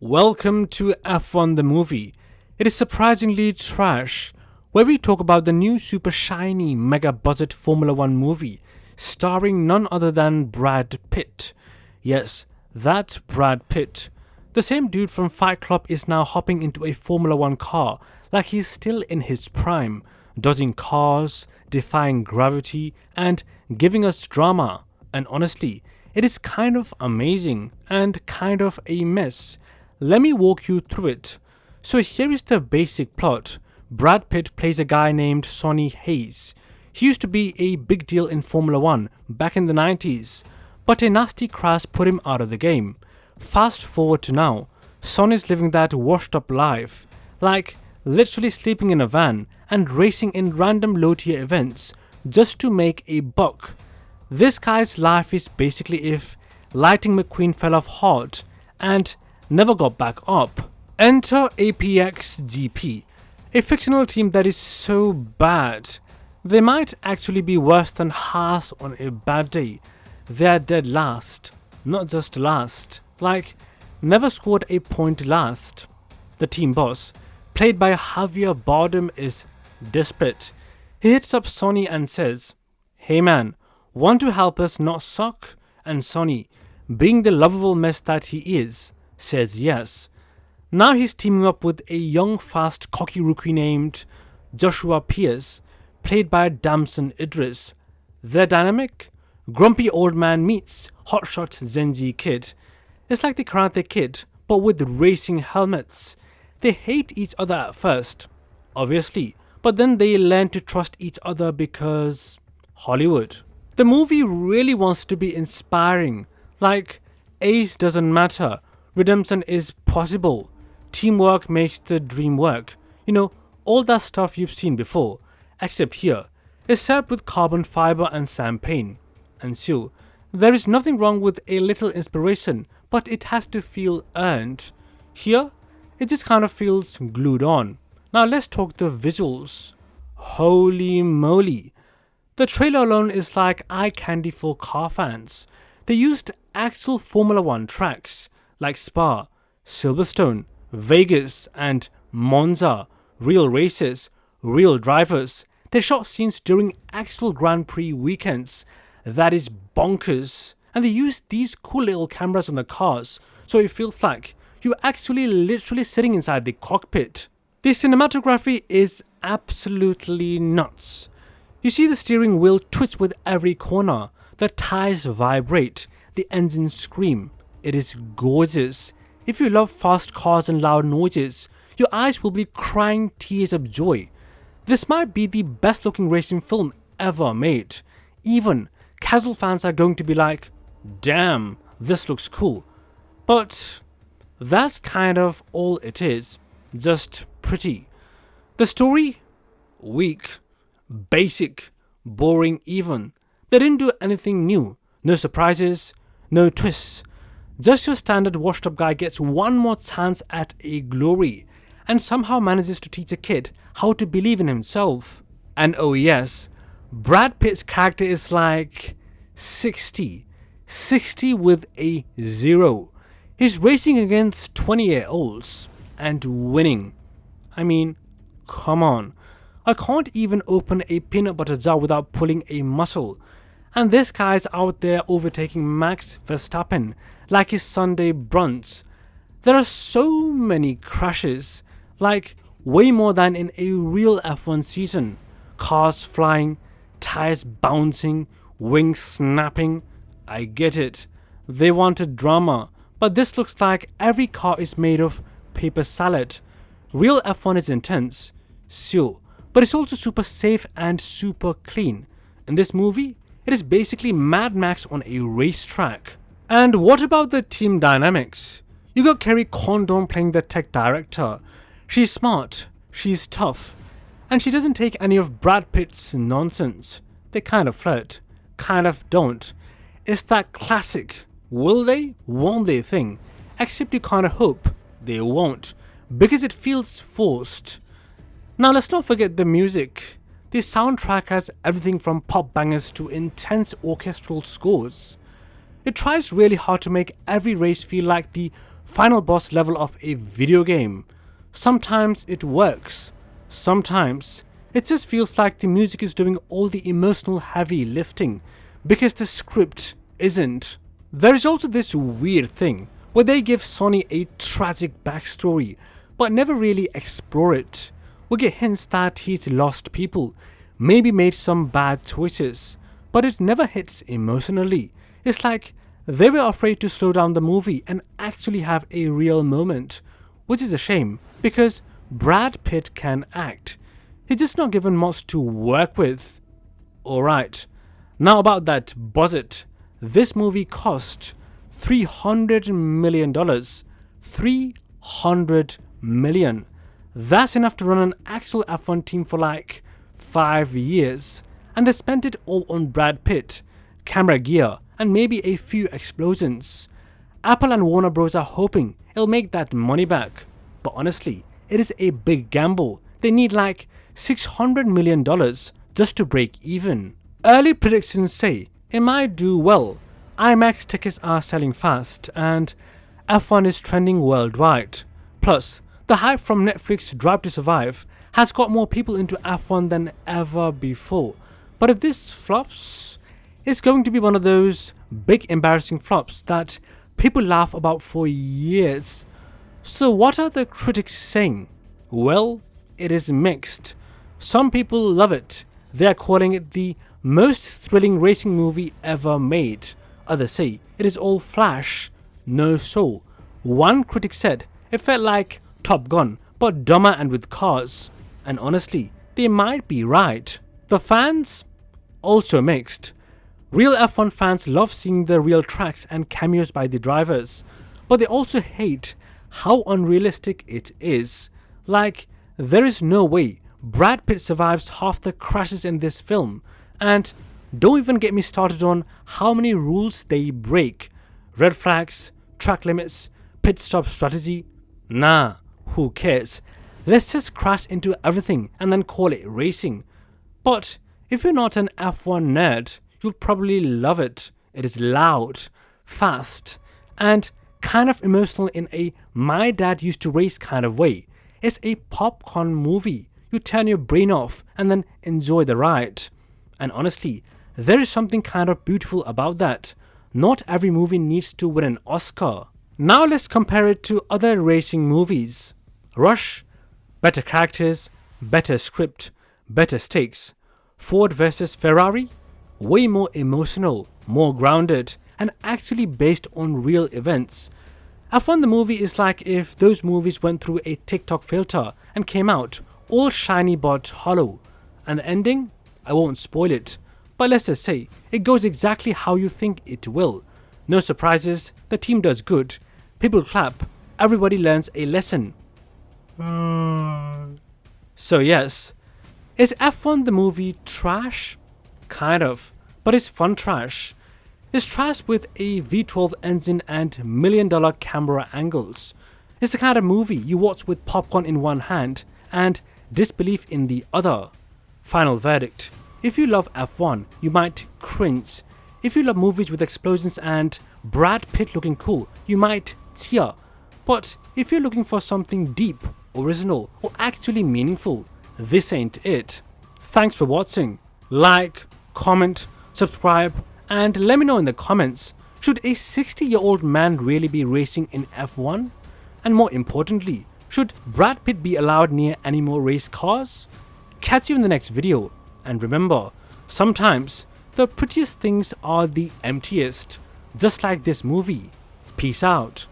Welcome to F1 the movie. It is surprisingly trash, where we talk about the new super shiny mega budget Formula 1 movie starring none other than Brad Pitt. Yes, that's Brad Pitt. The same dude from Fight Club is now hopping into a Formula 1 car like he's still in his prime, dodging cars, defying gravity, and giving us drama. And honestly, it is kind of amazing and kind of a mess. Let me walk you through it. So here is the basic plot. Brad Pitt plays a guy named Sonny Hayes. He used to be a big deal in Formula 1 back in the 90s, but a nasty crash put him out of the game. Fast forward to now, Sonny's living that washed up life, like literally sleeping in a van and racing in random low tier events just to make a buck. This guy's life is basically if Lightning McQueen fell off hard and never got back up. Enter APX GP, a fictional team that is so bad, they might actually be worse than Haas on a bad day. They are dead last, not just last, like never scored a point last. The team boss, played by Javier Bardem, is desperate. He hits up Sonny and says, "Hey man, want to help us not suck?" And Sonny, being the lovable mess that he is, says yes. Now he's teaming up with a young, fast, cocky rookie named Joshua Pierce, played by Damson Idris. Their dynamic? Grumpy old man meets hotshot Zenzi kid. It's like the Karate Kid, but with racing helmets. They hate each other at first, obviously, but then they learn to trust each other because Hollywood. The movie really wants to be inspiring, like age doesn't matter, redemption is possible, teamwork makes the dream work. You know, all that stuff you've seen before, except here, it's served with carbon fiber and champagne. And so, there is nothing wrong with a little inspiration, but it has to feel earned. Here, it just kind of feels glued on. Now let's talk the visuals. Holy moly. The trailer alone is like eye candy for car fans. They used actual Formula 1 tracks like Spa, Silverstone, Vegas and Monza, real races, real drivers. They shot scenes during actual Grand Prix weekends. That is bonkers. And they used these cool little cameras on the cars, so it feels like you're actually literally sitting inside the cockpit. The cinematography is absolutely nuts. You see the steering wheel twitch with every corner, the tires vibrate, the engines scream. It is gorgeous. If you love fast cars and loud noises, your eyes will be crying tears of joy. This might be the best looking racing film ever made. Even casual fans are going to be like, damn, this looks cool. But that's kind of all it is, just pretty. The story? Weak, basic, boring even. They didn't do anything new, no surprises, no twists. Just your standard washed up guy gets one more chance at a glory and somehow manages to teach a kid how to believe in himself. And oh yes, Brad Pitt's character is like 60 with a 0. He's racing against 20-year-olds and winning. I mean, come on. I can't even open a peanut butter jar without pulling a muscle. And this guy's out there overtaking Max Verstappen like his Sunday brunch. There are so many crashes, like way more than in a real F1 season. Cars flying, tires bouncing, wings snapping. I get it. They wanted drama, but this looks like every car is made of paper salad. Real F1 is intense, sure, but it's also super safe and super clean. In this movie, it is basically Mad Max on a racetrack. And what about the team dynamics? You got Kerry Condon playing the tech director. She's smart, she's tough, and she doesn't take any of Brad Pitt's nonsense. They kind of flirt, kind of don't. It's that classic will they, won't they thing, except you kind of hope they won't, because it feels forced. Now let's not forget the music. The soundtrack has everything from pop bangers to intense orchestral scores. It tries really hard to make every race feel like the final boss level of a video game. Sometimes it works, sometimes it just feels like the music is doing all the emotional heavy lifting because the script isn't. There is also this weird thing where they give Sonny a tragic backstory but never really explore it. We get hints that he's lost people, maybe made some bad choices, but it never hits emotionally. It's like they were afraid to slow down the movie and actually have a real moment, which is a shame because Brad Pitt can act. He's just not given much to work with. Alright, now about that budget. This movie cost $300 million. $300 million. That's enough to run an actual F1 team for like 5 years. And they spent it all on Brad Pitt, camera gear, and maybe a few explosions. Apple and Warner Bros. Are hoping it'll make that money back. But honestly, it is a big gamble. They need like $600 million just to break even. Early predictions say it might do well. IMAX tickets are selling fast and F1 is trending worldwide. Plus, the hype from Netflix Drive to Survive has got more people into F1 than ever before. But if this flops, it's going to be one of those big embarrassing flops that people laugh about for years. So what are the critics saying? Well, it is mixed. Some people love it. They are calling it the most thrilling racing movie ever made. Others say it is all flash, no soul. One critic said it felt like Top Gun, but dumber and with cars. And honestly, they might be right. The fans? Also mixed. Real F1 fans love seeing the real tracks and cameos by the drivers, but they also hate how unrealistic it is. Like, there is no way Brad Pitt survives half the crashes in this film, and don't even get me started on how many rules they break. Red flags, track limits, pit stop strategy. Nah, who cares? Let's just crash into everything and then call it racing. But if you're not an F1 nerd, you'll probably love it. It is loud, fast, and kind of emotional in a my dad used to race kind of way. It's a popcorn movie. You turn your brain off and then enjoy the ride. And honestly, there is something kind of beautiful about that. Not every movie needs to win an Oscar. Now let's compare it to other racing movies. Rush, better characters, better script, better stakes. Ford vs Ferrari, way more emotional, more grounded, and actually based on real events. F1 the movie is like if those movies went through a TikTok filter and came out all shiny but hollow. And the ending? I won't spoil it, but let's just say it goes exactly how you think it will. No surprises, the team does good, people clap, everybody learns a lesson. So yes, is F1 the movie trash? Kind of, but it's fun trash. It's trash with a V12 engine and $1 million camera angles. It's the kind of movie you watch with popcorn in one hand and disbelief in the other. Final verdict. If you love F1, you might cringe. If you love movies with explosions and Brad Pitt looking cool, you might tear. But if you're looking for something deep, original, or actually meaningful, this ain't it. Thanks for watching. Like, comment, subscribe, and let me know in the comments, should a 60-year-old man really be racing in F1? And more importantly, should Brad Pitt be allowed near any more race cars? Catch you in the next video, and remember, sometimes the prettiest things are the emptiest, just like this movie. Peace out.